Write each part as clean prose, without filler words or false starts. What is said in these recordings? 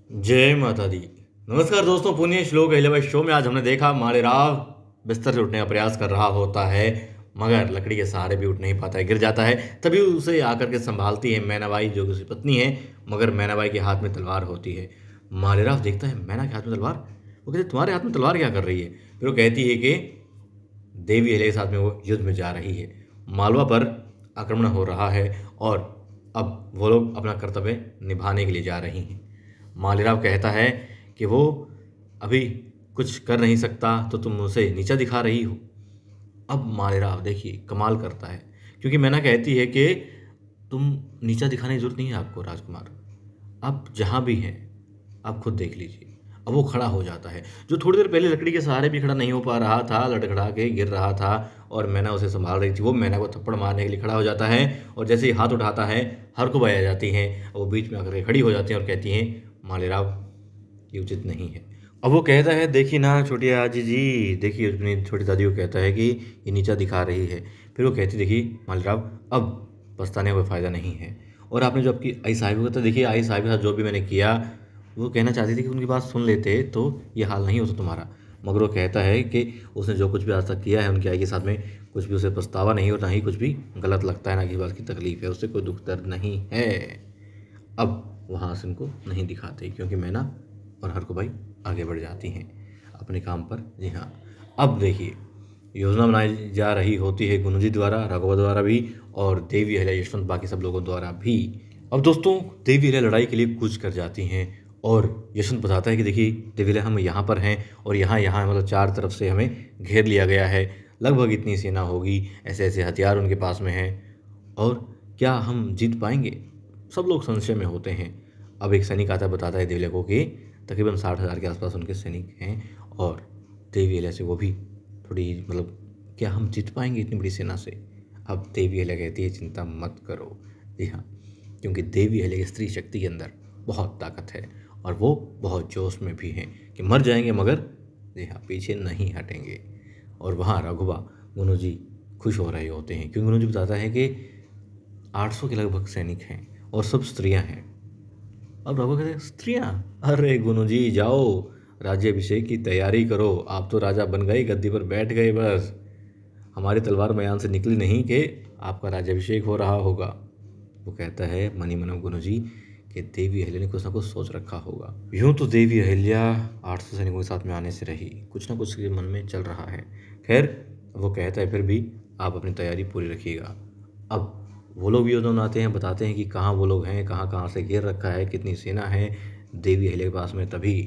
जय माता दी। नमस्कार दोस्तों, पुण्य श्लोक अहिल्याबाई शो में आज हमने देखा मालेराव बिस्तर से उठने का प्रयास कर रहा होता है, मगर लकड़ी के सहारे भी उठ नहीं पाता है, गिर जाता है। तभी उसे आकर के संभालती है मैनाबाई, जो कि उसकी पत्नी है। मगर मैनाबाई के हाथ में तलवार होती है। मालेराव देखता है मैना के हाथ में तलवार। वो कहते तुम्हारे हाथ में तलवार क्या कर रही है? फिर वो कहती है कि देवी अहिल्या के साथ में वो युद्ध में जा रही है। मालवा पर आक्रमण हो रहा है और अब वो लोग अपना कर्तव्य निभाने के लिए जा रही हैं। मालीराव कहता है कि वो अभी कुछ कर नहीं सकता, तो तुम उसे नीचा दिखा रही हो। अब मालीराव देखिए कमाल करता है, क्योंकि मैना कहती है कि तुम नीचा दिखाने की जरूरत नहीं है आपको राजकुमार, आप जहाँ भी हैं आप खुद देख लीजिए। अब वो खड़ा हो जाता है, जो थोड़ी देर पहले लकड़ी के सहारे भी खड़ा नहीं हो पा रहा था, लड़खड़ा के गिर रहा था और मैना उसे संभाल रही थी। वो मैना को थप्पड़ मारने के लिए खड़ा हो जाता है और जैसे ही हाथ उठाता है हरकुबाई आ जाती हैं। वो बीच में आकर के खड़ी हो जाती हैं और कहती हैं मालेराव ये उचित नहीं है। अब वो कहता है देखिए ना छोटी आजी जी, देखिए अपनी छोटी दादी को कहता है कि ये नीचा दिखा रही है। फिर वो कहती देखिए मालेराव, अब पछताने का कोई फ़ायदा नहीं है। और आपने जो आपकी आई साहिब को, तो देखिए आई साहिब के साथ जो भी मैंने किया, वो कहना चाहती थी कि उनकी बात सुन लेते तो ये हाल नहीं होता तुम्हारा। मगर वो कहता है कि उसने जो कुछ भी आज तक किया है उनकी आई के साथ में, कुछ भी उसे पछतावा नहीं और ना ही कुछ भी गलत लगता है, ना किसी बात की तकलीफ है, उससे कोई दुख दर्द नहीं है। अब वहाँ से उनको नहीं दिखाते, क्योंकि मैना और हरकुबाई आगे बढ़ जाती हैं अपने काम पर। जी हाँ, अब देखिए योजना बनाई जा रही होती है गुरु जी द्वारा, राघव द्वारा भी, और देवी अहिल्या यशवंत बाकी सब लोगों द्वारा भी। अब दोस्तों देवी अहिल्या लड़ाई के लिए कूच कर जाती हैं और यशवंत बताता है कि देखिए देवी अहिल्या हम यहाँ पर हैं और यहाँ यहाँ मतलब चार तरफ से हमें घेर लिया गया है, लगभग इतनी सेना होगी, ऐसे ऐसे हथियार उनके पास में हैं, और क्या हम जीत पाएंगे? सब लोग संशय में होते हैं। अब एक सैनिक आता बताता है देवी अहिल्या को कि तकरीबन 60,000 के आसपास उनके सैनिक हैं, और देवी अहिल्या से वो भी थोड़ी मतलब क्या हम जीत पाएंगे इतनी बड़ी सेना से? अब देवी अहिल्या कहती है चिंता मत करो। जी हाँ, क्योंकि देवी अहिल्या की स्त्री शक्ति के अंदर बहुत ताकत है और वो बहुत जोश में भी हैं कि मर जाएंगे मगर जी हाँ पीछे नहीं हटेंगे। और वहाँ राघुबा गुरु जी खुश हो रहे होते हैं, क्योंकि गुरु जी बताता है कि 800 के लगभग सैनिक हैं और सब स्त्रियां हैं। अब राघव कहते हैं स्त्रियां? अरे गुरु जी जाओ, राज्याभिषेक की तैयारी करो, आप तो राजा बन गए, गद्दी पर बैठ गए, बस हमारी तलवार मयान से निकली नहीं कि आपका राज्याभिषेक हो रहा होगा। वो कहता है मनी मनम गुरु जी कि देवी अहिल्या ने कुछ ना कुछ सोच रखा होगा। यूं तो देवी अहिल्या 800 सैनिकों के साथ में आने से रही, कुछ ना कुछ के मन में चल रहा है। खैर वो कहता है फिर भी आप अपनी तैयारी पूरी रखिएगा। अब वो लोग भी योजना बनाते हैं, बताते हैं कि कहाँ वो लोग हैं, कहाँ कहाँ से घेर रखा है, कितनी सेना है देवी अहिल्या के पास में। तभी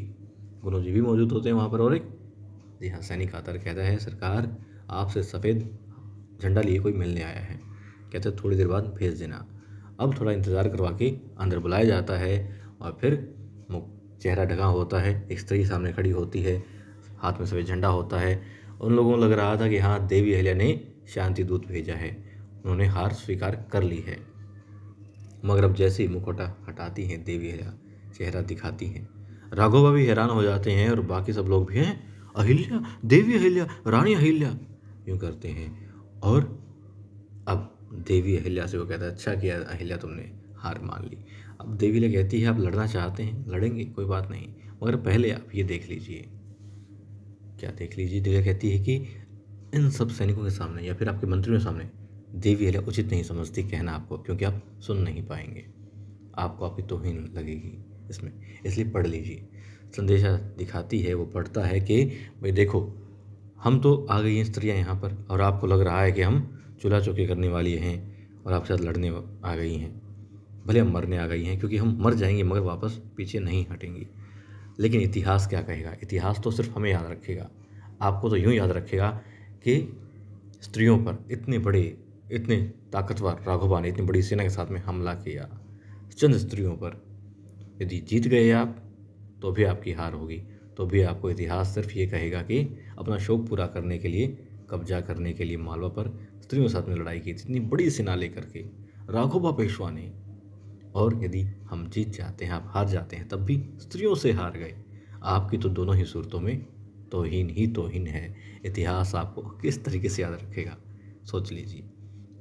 गुरु जी भी मौजूद होते हैं वहाँ पर, और एक जी हाँ सैनिक आता है, कहता है सरकार आपसे सफ़ेद झंडा लिए कोई मिलने आया है, कहते थोड़ी देर बाद भेज देना। अब थोड़ा इंतज़ार करवा के अंदर बुलाया जाता है और फिर चेहरा ढका होता है, एक स्त्री सामने खड़ी होती है, हाथ में सफ़ेद झंडा होता है। उन लोगों को लग रहा था कि हाँ देवी अहिल्या ने शांति दूत भेजा है, उन्होंने हार स्वीकार कर ली है। मगर अब जैसे ही मुखौटा हटाती हैं देवी अहिल्या, चेहरा दिखाती हैं, राघव भी हैरान हो जाते हैं और बाकी सब लोग भी हैं अहिल्या, देवी अहिल्या, रानी अहिल्या यूँ करते हैं। और अब देवी अहिल्या से वो कहता है अच्छा किया अहिल्या तुमने हार मान ली। अब देवी अहिल्या कहती है आप लड़ना चाहते हैं लड़ेंगे, कोई बात नहीं, मगर पहले आप ये देख लीजिए। क्या देख लीजिए? देवी अहिल्या कहती है कि इन सब सैनिकों के सामने या फिर आपके मंत्रियों के सामने देवी अहिल्या उचित नहीं समझती कहना आपको, क्योंकि आप सुन नहीं पाएंगे, आपको आपकी तौहीन लगेगी इसमें, इसलिए पढ़ लीजिए। संदेशा दिखाती है, वो पढ़ता है कि भाई देखो हम तो आ गई हैं स्त्रियाँ यहाँ पर, और आपको लग रहा है कि हम चूल्हा चौकी करने वाली हैं और आपके साथ लड़ने आ गई हैं। भले हम मरने आ गई हैं, क्योंकि हम मर जाएंगे मगर वापस पीछे नहीं हटेंगी। लेकिन इतिहास क्या कहेगा? इतिहास तो सिर्फ हमें याद रखेगा, आपको तो यूँ याद रखेगा कि स्त्रियों पर इतने बड़े, इतने ताकतवर राघवा ने इतनी बड़ी सेना के साथ में हमला किया चंद स्त्रियों पर। यदि जीत गए आप तो भी आपकी हार होगी, तो भी आपको इतिहास सिर्फ ये कहेगा कि अपना शौक पूरा करने के लिए, कब्जा करने के लिए मालवा पर स्त्रियों के साथ में लड़ाई की, इतनी बड़ी सेना लेकर के राघोबा पेशवा ने। और यदि हम जीत जाते हैं, आप हार जाते हैं, तब भी स्त्रियों से हार गए। आपकी तो दोनों ही सूरतों में तौहीन ही तौहीन है। इतिहास आपको किस तरीके से याद रखेगा, सोच लीजिए।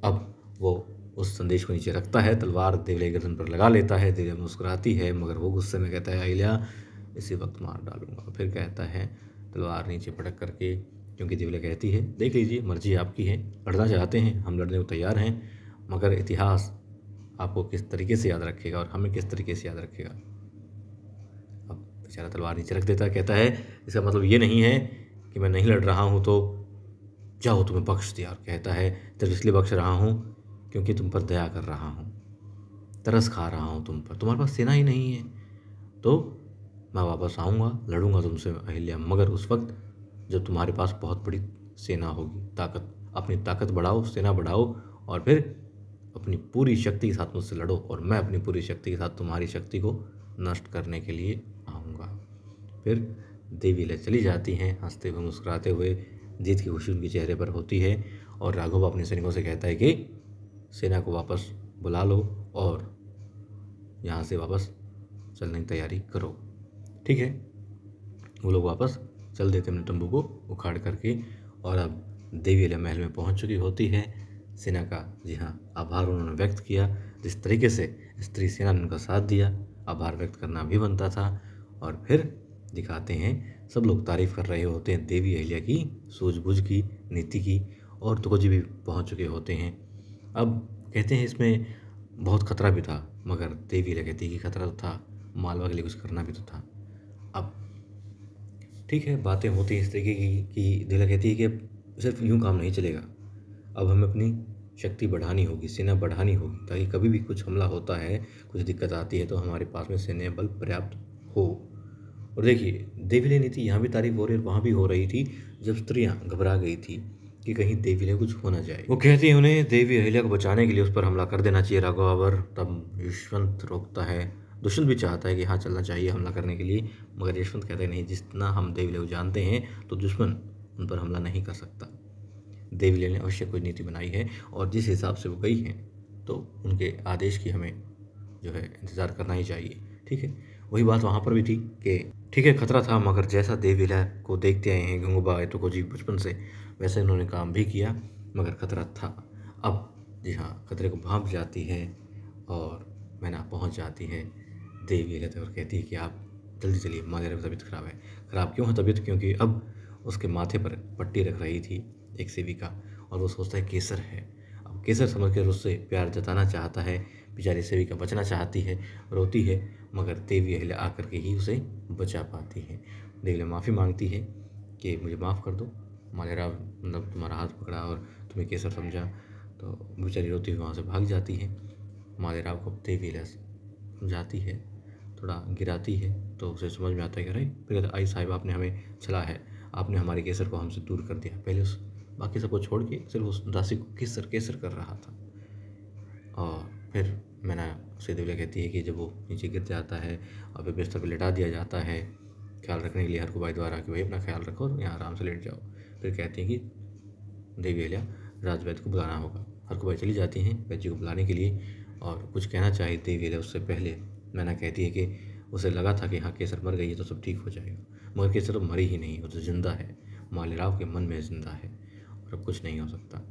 अब वो उस संदेश को नीचे रखता है, तलवार देवले गर्दन पर लगा लेता है। देवले मुस्कुराती है, मगर वो गुस्से में कहता है अहिल्या इसी वक्त मार डालूंगा। फिर कहता है तलवार नीचे पटक करके, क्योंकि देवले कहती है देख लीजिए मर्जी आपकी है, लड़ना चाहते हैं हम लड़ने को तैयार हैं, मगर इतिहास आपको किस तरीके से याद रखेगा और हमें किस तरीके से याद रखेगा। अब बेचारा तलवार नीचे रख देता है, कहता है इसका मतलब ये नहीं है कि मैं नहीं लड़ रहा हूँ तो जाओ तुम्हें बख्श दिया। और कहता है सिर्फ इसलिए बख्श रहा हूँ क्योंकि तुम पर दया कर रहा हूँ, तरस खा रहा हूँ तुम पर, तुम्हारे पास सेना ही नहीं है तो मैं वापस आऊँगा, लड़ूंगा तुमसे अहिल्या, मगर उस वक्त जब तुम्हारे पास बहुत बड़ी सेना होगी। अपनी ताकत बढ़ाओ, सेना बढ़ाओ और फिर अपनी पूरी शक्ति के साथ मुझसे लड़ो और मैं अपनी पूरी शक्ति के साथ तुम्हारी शक्ति को नष्ट करने के लिए आऊँगा। फिर देवी अहिल्या चली जाती हैं, हंसते हुए मुस्कुराते हुए, जीत की खुशी उनके चेहरे पर होती है। और राघव अपने सैनिकों से कहता है कि सेना को वापस बुला लो और यहाँ से वापस चलने की तैयारी करो। ठीक है, वो लोग वापस चल देते अपने तंबू को उखाड़ करके। और अब देवी अहिल्या महल में पहुँच चुकी होती है। सेना का जी हाँ आभार उन्होंने व्यक्त किया, जिस तरीके से स्त्री सेना ने उनका साथ दिया, आभार व्यक्त करना भी बनता था। और फिर दिखाते हैं सब लोग तारीफ़ कर रहे होते हैं देवी अहिल्या की सूझबूझ की, नीति की, और तुकोजी भी पहुँच चुके होते हैं। अब कहते हैं इसमें बहुत खतरा भी था, मगर देवी अहिल्या कहती है कि खतरा तो था, मालवा के लिए कुछ करना भी तो था। अब ठीक है, बातें होती हैं इस तरीके की कि देवी कहती है कि सिर्फ यूँ काम नहीं चलेगा, अब हमें अपनी शक्ति बढ़ानी होगी, सेना बढ़ानी होगी, ताकि कभी भी कुछ हमला होता है, कुछ दिक्कत आती है तो हमारे पास में सैन्य बल पर्याप्त हो। और देखिए देवी अहिल्या नीति यहाँ भी तारीफ हो रही है, वहाँ भी हो रही थी, जब स्त्रियाँ घबरा गई थी कि कहीं देवी अहिल्या कुछ हो ना जाए। वो कहती है उन्हें देवी अहिल्या को बचाने के लिए उस पर हमला कर देना चाहिए राघवावर। तब यशवंत रोकता है, दुष्यंत भी चाहता है कि हाँ चलना चाहिए हमला करने के लिए, मगर यशवंत कहता है नहीं, जितना हम देवी अहिल्या को जानते हैं तो दुश्मन उन पर हमला नहीं कर सकता। देवी अहिल्या ने अवश्य कोई नीति बनाई है और जिस हिसाब से वो गई हैं तो उनके आदेश की हमें जो है इंतज़ार करना ही चाहिए। ठीक है, वही बात वहाँ पर भी थी कि ठीक है खतरा था, मगर जैसा देवी अहिल्या को देखते आए हैं गंगूबाई तुकोजी बचपन से, वैसे उन्होंने काम भी किया, मगर खतरा था। अब जी हाँ खतरे को भांप जाती है और मैना पहुँच जाती है देवी अहिल्या और कहती है कि आप जल्दी चलिए, माँ की तबीयत खराब है। खराब क्यों है तबीयत? क्योंकि अब उसके माथे पर पट्टी रख रही थी एक सेविका और वो सोचता है केसर है। अब केसर समझ कर उससे प्यार जताना चाहता है, बेचारी सेविका बचना चाहती है, रोती है, मगर देवी अहिल्या आकर के ही उसे बचा पाती है। देवी अहिल्या माफ़ी मांगती है कि मुझे माफ़ कर दो, मालेराव मतलब तुम्हारा हाथ पकड़ा और तुम्हें केसर समझा, तो बेचारी रोती हुई वहाँ से भाग जाती है। मालेराव को देवी अहिल्या समझाती है, थोड़ा गिराती है, तो उसे समझ में आता है कि अरे फिर कहता आई साहिब आपने हमें छला है, आपने हमारे केसर को हमसे दूर कर दिया। पहले उस बाकी सबको छोड़ के सिर्फ उस दासी को केसर केसर कर रहा था। और फिर मैंने उसे देवी अहिल्या कहती है कि जब वो नीचे गिर जाता है और फिर बिस्तर पर लिटा दिया जाता है ख्याल रखने के लिए हरकुबाई द्वारा कि भाई अपना ख्याल रखो, यहाँ आराम से लेट जाओ। फिर कहती हैं कि देवी अहिल्या राजवैद्य को बुलाना होगा। हरकुबाई चली जाती हैं वैद्य जी को बुलाने के लिए और कुछ कहना चाहे देवी अहिल्या उससे पहले मैंने कहती है कि उसे लगा था कि हाँ केसर मर गई है तो सब ठीक हो जाएगा, मगर केसर तो मरी ही नहीं, वो तो जिंदा है, मालेराव के मन में जिंदा है और अब कुछ नहीं हो सकता,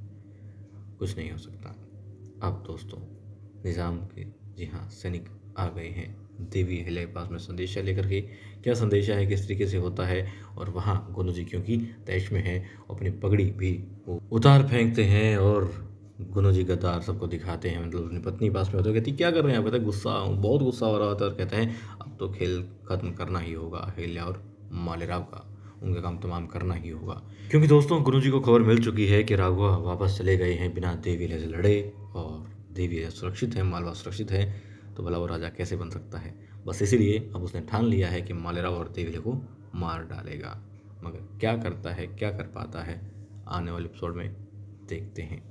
कुछ नहीं हो सकता। अब दोस्तों निज़ाम के जी हाँ सैनिक आ गए हैं देवी अहिल्या के पास में संदेशा लेकर के। क्या संदेशा है, किस तरीके से होता है, और वहाँ गोनू जी क्योंकि तैश में है अपनी पगड़ी भी वो उतार फेंकते हैं और गोनू जी गद्दार सबको दिखाते हैं, मतलब अपनी पत्नी पास में होते कहती क्या कर रहे हैं आप? कहते हैं गुस्सा हूँ, बहुत गुस्सा हो रहा होता है और कहते हैं अब तो खेल खत्म करना ही होगा अहिल्या और मालेराव का, उनका काम तमाम करना ही होगा। क्योंकि दोस्तों गुरु जी को खबर मिल चुकी है कि राघवा वापस चले गए हैं बिना देवी अहिल्या से लड़े और देवी अहिल्या सुरक्षित है, मालवा सुरक्षित है, तो भला वो राजा कैसे बन सकता है। बस इसीलिए अब उसने ठान लिया है कि मालेराव और देवी अहिल्या को मार डालेगा, मगर क्या करता है, क्या कर पाता है, आने वाले एपिसोड में देखते हैं।